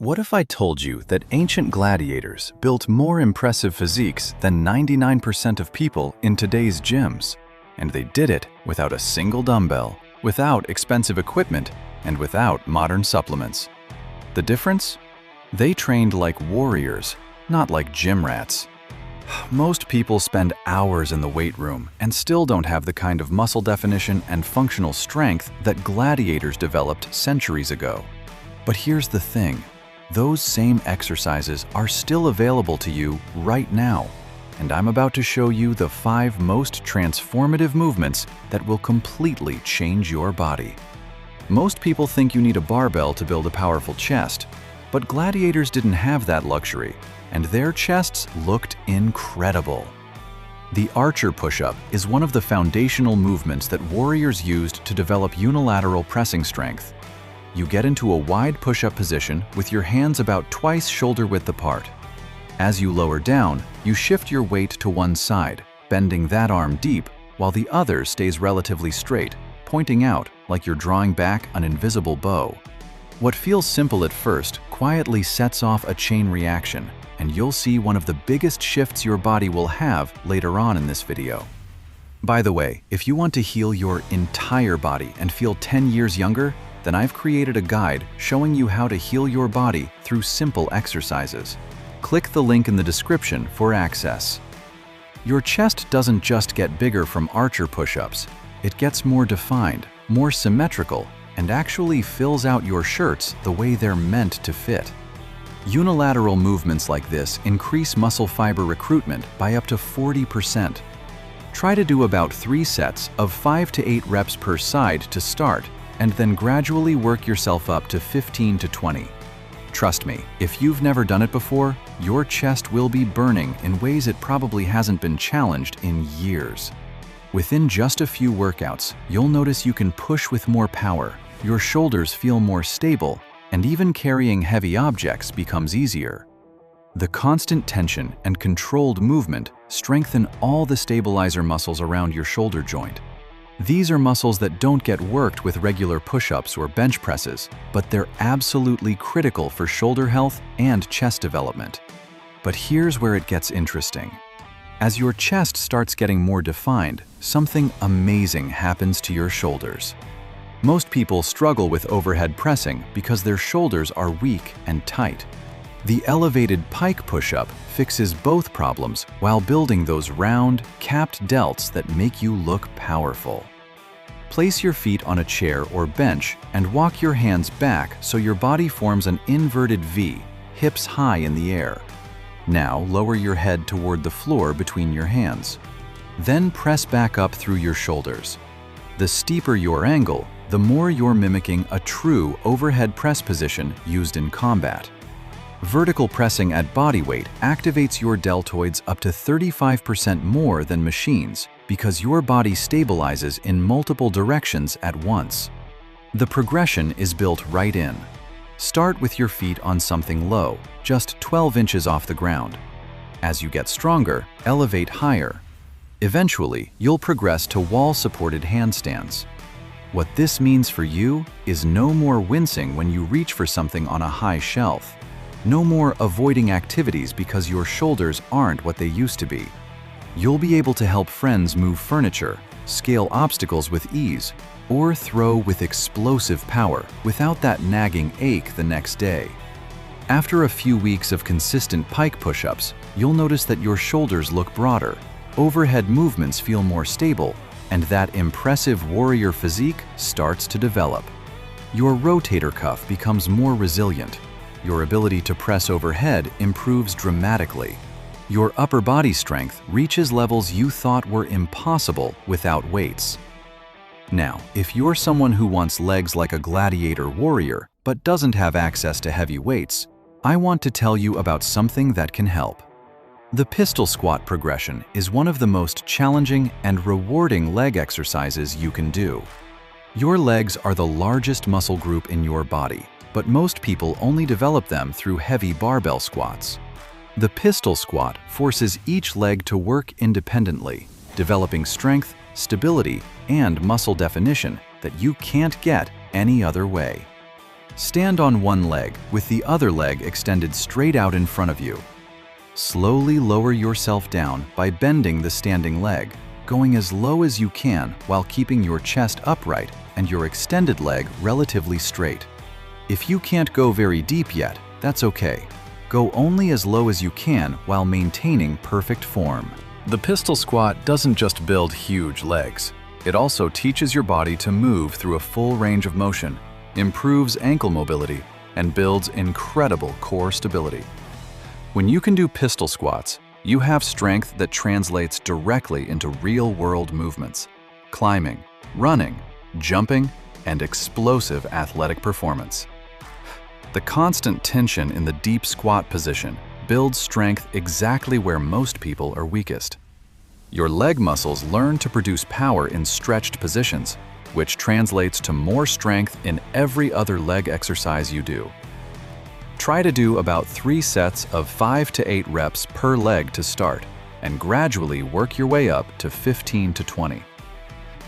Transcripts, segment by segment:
What if I told you that ancient gladiators built more impressive physiques than 99% of people in today's gyms? And they did it without a single dumbbell, without expensive equipment, and without modern supplements. The difference? They trained like warriors, not like gym rats. Most people spend hours in the weight room and still don't have the kind of muscle definition and functional strength that gladiators developed centuries ago. But here's the thing. Those same exercises are still available to you right now, and I'm about to show you the 5 most transformative movements that will completely change your body. Most people think you need a barbell to build a powerful chest, but gladiators didn't have that luxury, and their chests looked incredible. The archer push-up is one of the foundational movements that warriors used to develop unilateral pressing strength. You get into a wide push-up position with your hands about twice shoulder width apart. As you lower down, you shift your weight to one side, bending that arm deep while the other stays relatively straight, pointing out like you're drawing back an invisible bow. What feels simple at first quietly sets off a chain reaction, and you'll see one of the biggest shifts your body will have later on in this video. By the way, if you want to heal your entire body and feel 10 years younger, then I've created a guide showing you how to heal your body through simple exercises. Click the link in the description for access. Your chest doesn't just get bigger from archer push-ups. It gets more defined, more symmetrical, and actually fills out your shirts the way they're meant to fit. Unilateral movements like this increase muscle fiber recruitment by up to 40%. Try to do about 3 sets of 5 to 8 reps per side to start, and then gradually work yourself up to 15 to 20. Trust me, if you've never done it before, your chest will be burning in ways it probably hasn't been challenged in years. Within just a few workouts, you'll notice you can push with more power, your shoulders feel more stable, and even carrying heavy objects becomes easier. The constant tension and controlled movement strengthen all the stabilizer muscles around your shoulder joint. These are muscles that don't get worked with regular push-ups or bench presses, but they're absolutely critical for shoulder health and chest development. But here's where it gets interesting. As your chest starts getting more defined, something amazing happens to your shoulders. Most people struggle with overhead pressing because their shoulders are weak and tight. The elevated pike push-up fixes both problems while building those round, capped delts that make you look powerful. Place your feet on a chair or bench and walk your hands back so your body forms an inverted V, hips high in the air. Now lower your head toward the floor between your hands. Then press back up through your shoulders. The steeper your angle, the more you're mimicking a true overhead press position used in combat. Vertical pressing at body weight activates your deltoids up to 35% more than machines because your body stabilizes in multiple directions at once. The progression is built right in. Start with your feet on something low, just 12 inches off the ground. As you get stronger, elevate higher. Eventually, you'll progress to wall-supported handstands. What this means for you is no more wincing when you reach for something on a high shelf. No more avoiding activities because your shoulders aren't what they used to be. You'll be able to help friends move furniture, scale obstacles with ease, or throw with explosive power without that nagging ache the next day. After a few weeks of consistent pike push-ups, you'll notice that your shoulders look broader, overhead movements feel more stable, and that impressive warrior physique starts to develop. Your rotator cuff becomes more resilient. Your ability to press overhead improves dramatically. Your upper body strength reaches levels you thought were impossible without weights. Now, if you're someone who wants legs like a gladiator warrior but doesn't have access to heavy weights, I want to tell you about something that can help. The pistol squat progression is one of the most challenging and rewarding leg exercises you can do. Your legs are the largest muscle group in your body, but most people only develop them through heavy barbell squats. The pistol squat forces each leg to work independently, developing strength, stability, and muscle definition that you can't get any other way. Stand on one leg with the other leg extended straight out in front of you. Slowly lower yourself down by bending the standing leg, going as low as you can while keeping your chest upright and your extended leg relatively straight. If you can't go very deep yet, that's okay. Go only as low as you can while maintaining perfect form. The pistol squat doesn't just build huge legs. It also teaches your body to move through a full range of motion, improves ankle mobility, and builds incredible core stability. When you can do pistol squats, you have strength that translates directly into real-world movements: climbing, running, jumping, and explosive athletic performance. The constant tension in the deep squat position builds strength exactly where most people are weakest. Your leg muscles learn to produce power in stretched positions, which translates to more strength in every other leg exercise you do. Try to do about 3 sets of 5 to 8 reps per leg to start, and gradually work your way up to 15 to 20.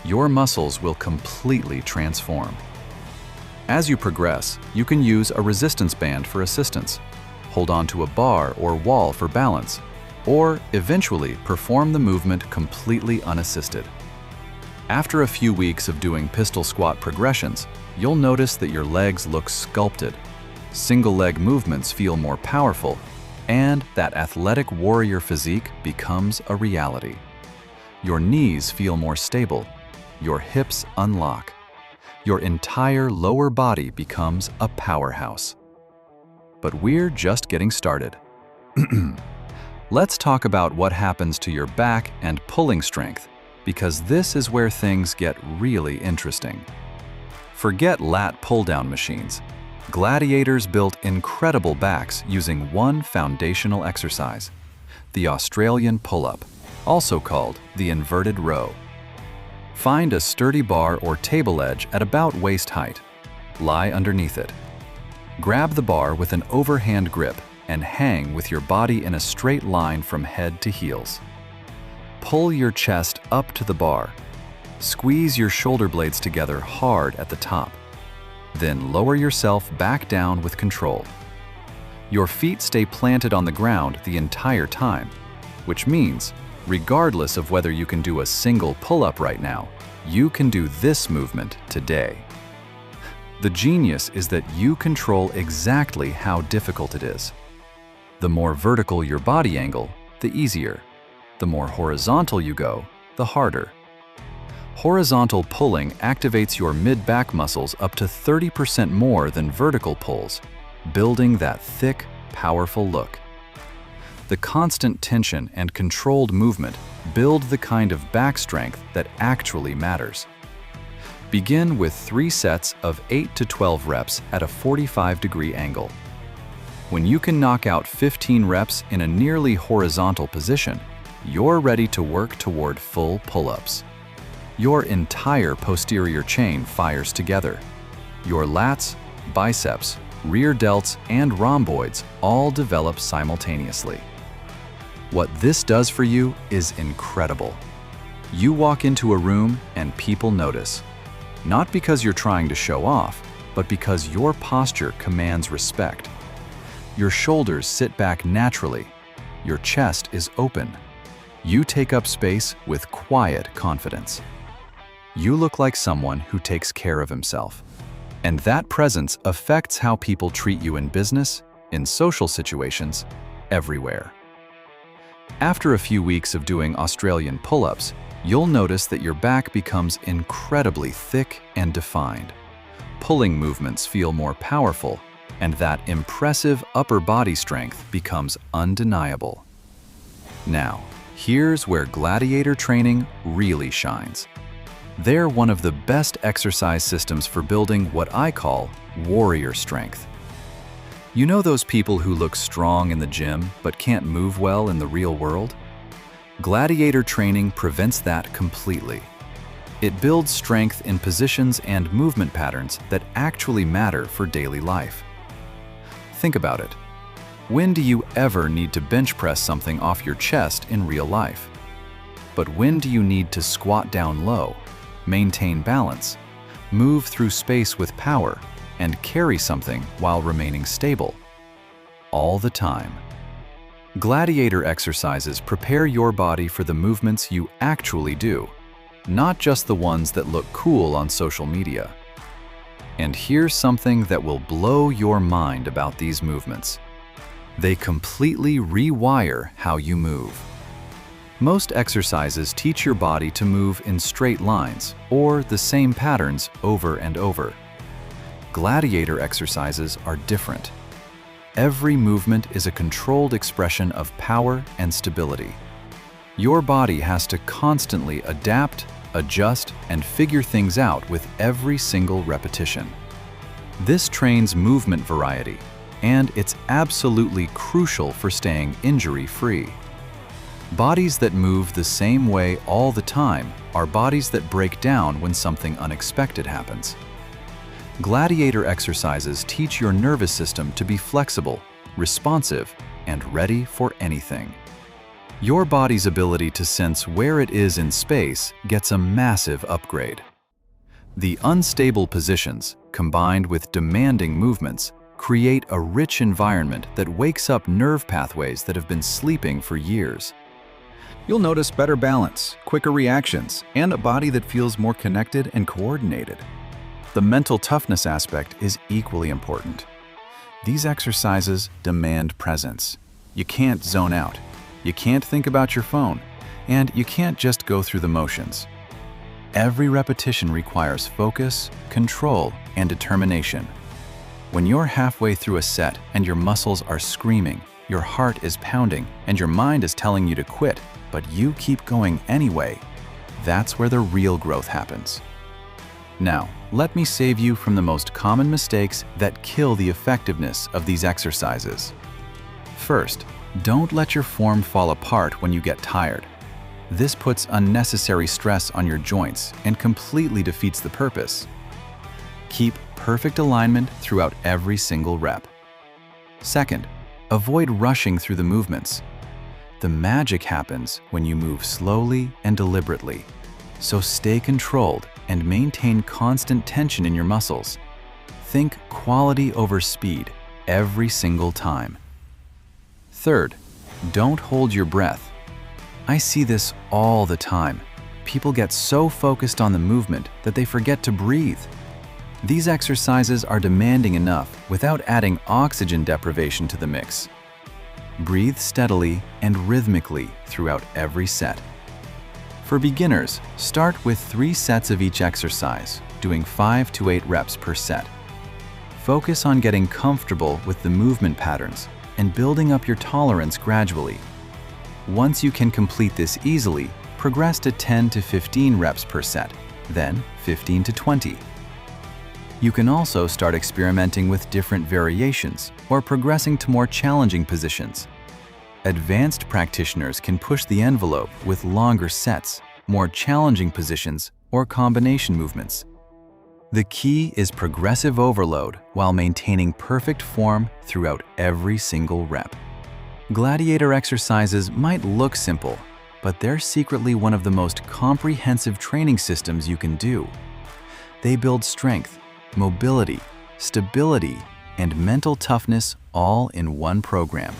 Your muscles will completely transform. As you progress, you can use a resistance band for assistance, hold on to a bar or wall for balance, or eventually perform the movement completely unassisted. After a few weeks of doing pistol squat progressions, you'll notice that your legs look sculpted, single leg movements feel more powerful, and that athletic warrior physique becomes a reality. Your knees feel more stable, your hips unlock. Your entire lower body becomes a powerhouse. But we're just getting started. Let's talk about what happens to your back and pulling strength, because this is where things get really interesting. Forget lat pull-down machines. Gladiators built incredible backs using one foundational exercise: the Australian pull-up, also called the inverted row. Find a sturdy bar or table edge at about waist height. Lie underneath it. Grab the bar with an overhand grip and hang with your body in a straight line from head to heels. Pull your chest up to the bar. Squeeze your shoulder blades together hard at the top. Then lower yourself back down with control. Your feet stay planted on the ground the entire time, which means, regardless of whether you can do a single pull-up right now, you can do this movement today. The genius is that you control exactly how difficult it is. The more vertical your body angle, the easier. The more horizontal you go, the harder. Horizontal pulling activates your mid-back muscles up to 30% more than vertical pulls, building that thick, powerful look. The constant tension and controlled movement build the kind of back strength that actually matters. Begin with 3 sets of 8 to 12 reps at a 45-degree angle. When you can knock out 15 reps in a nearly horizontal position, you're ready to work toward full pull-ups. Your entire posterior chain fires together. Your lats, biceps, rear delts, and rhomboids all develop simultaneously. What this does for you is incredible. You walk into a room and people notice. Not because you're trying to show off, but because your posture commands respect. Your shoulders sit back naturally. Your chest is open. You take up space with quiet confidence. You look like someone who takes care of himself. And that presence affects how people treat you in business, in social situations, everywhere. After a few weeks of doing Australian pull-ups, you'll notice that your back becomes incredibly thick and defined. Pulling movements feel more powerful, and that impressive upper body strength becomes undeniable. Now, here's where Gladiator training really shines. They're one of the best exercise systems for building what I call warrior strength. You know those people who look strong in the gym but can't move well in the real world? Gladiator training prevents that completely. It builds strength in positions and movement patterns that actually matter for daily life. Think about it. When do you ever need to bench press something off your chest in real life? But when do you need to squat down low, maintain balance, move through space with power, and carry something while remaining stable. All the time. Gladiator exercises prepare your body for the movements you actually do, not just the ones that look cool on social media. And here's something that will blow your mind about these movements. They completely rewire how you move. Most exercises teach your body to move in straight lines or the same patterns over and over. Gladiator exercises are different. Every movement is a controlled expression of power and stability. Your body has to constantly adapt, adjust, and figure things out with every single repetition. This trains movement variety, and it's absolutely crucial for staying injury-free. Bodies that move the same way all the time are bodies that break down when something unexpected happens. Gladiator exercises teach your nervous system to be flexible, responsive, and ready for anything. Your body's ability to sense where it is in space gets a massive upgrade. The unstable positions, combined with demanding movements, create a rich environment that wakes up nerve pathways that have been sleeping for years. You'll notice better balance, quicker reactions, and a body that feels more connected and coordinated. The mental toughness aspect is equally important. These exercises demand presence. You can't zone out. You can't think about your phone, and you can't just go through the motions. Every repetition requires focus, control, and determination. When you're halfway through a set and your muscles are screaming, your heart is pounding, and your mind is telling you to quit, but you keep going anyway, that's where the real growth happens. Now, let me save you from the most common mistakes that kill the effectiveness of these exercises. First, don't let your form fall apart when you get tired. This puts unnecessary stress on your joints and completely defeats the purpose. Keep perfect alignment throughout every single rep. Second, avoid rushing through the movements. The magic happens when you move slowly and deliberately, so stay controlled and maintain constant tension in your muscles. Think quality over speed every single time. Third, don't hold your breath. I see this all the time. People get so focused on the movement that they forget to breathe. These exercises are demanding enough without adding oxygen deprivation to the mix. Breathe steadily and rhythmically throughout every set. For beginners, start with 3 sets of each exercise, doing 5 to 8 reps per set. Focus on getting comfortable with the movement patterns and building up your tolerance gradually. Once you can complete this easily, progress to 10 to 15 reps per set, then 15 to 20. You can also start experimenting with different variations or progressing to more challenging positions. Advanced practitioners can push the envelope with longer sets, more challenging positions, or combination movements. The key is progressive overload while maintaining perfect form throughout every single rep. Gladiator exercises might look simple, but they're secretly one of the most comprehensive training systems you can do. They build strength, mobility, stability, and mental toughness all in one program.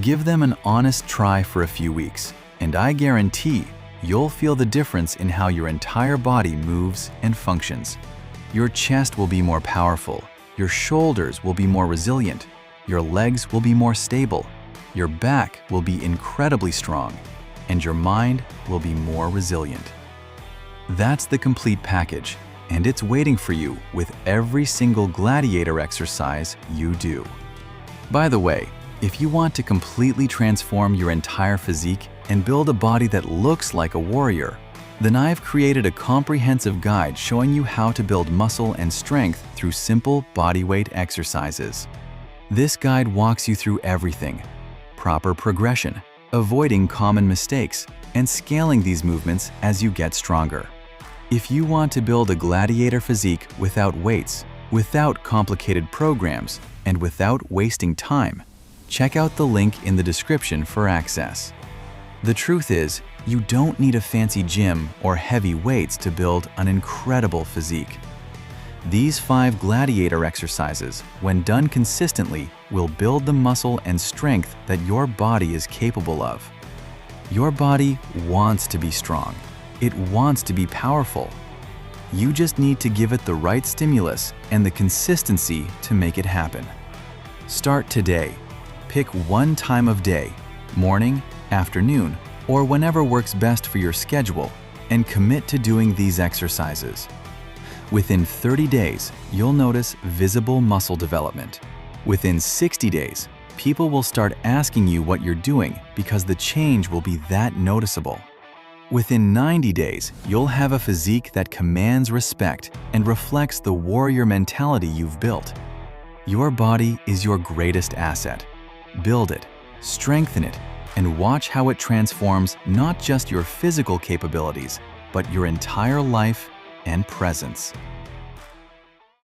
Give them an honest try for a few weeks, and I guarantee you'll feel the difference in how your entire body moves and functions. Your chest will be more powerful, your shoulders will be more resilient, your legs will be more stable, your back will be incredibly strong, and your mind will be more resilient. That's the complete package, and it's waiting for you with every single Gladiator exercise you do. By the way, if you want to completely transform your entire physique and build a body that looks like a warrior, then I've created a comprehensive guide showing you how to build muscle and strength through simple bodyweight exercises. This guide walks you through everything: proper progression, avoiding common mistakes, and scaling these movements as you get stronger. If you want to build a Gladiator physique without weights, without complicated programs, and without wasting time, check out the link in the description for access. The truth is, you don't need a fancy gym or heavy weights to build an incredible physique. These 5 Gladiator exercises, when done consistently, will build the muscle and strength that your body is capable of. Your body wants to be strong. It wants to be powerful. You just need to give it the right stimulus and the consistency to make it happen. Start today. Pick one time of day, morning, afternoon, or whenever works best for your schedule, and commit to doing these exercises. Within 30 days, you'll notice visible muscle development. Within 60 days, people will start asking you what you're doing because the change will be that noticeable. Within 90 days, you'll have a physique that commands respect and reflects the warrior mentality you've built. Your body is your greatest asset. Build it, strengthen it, and watch how it transforms not just your physical capabilities, but your entire life and presence.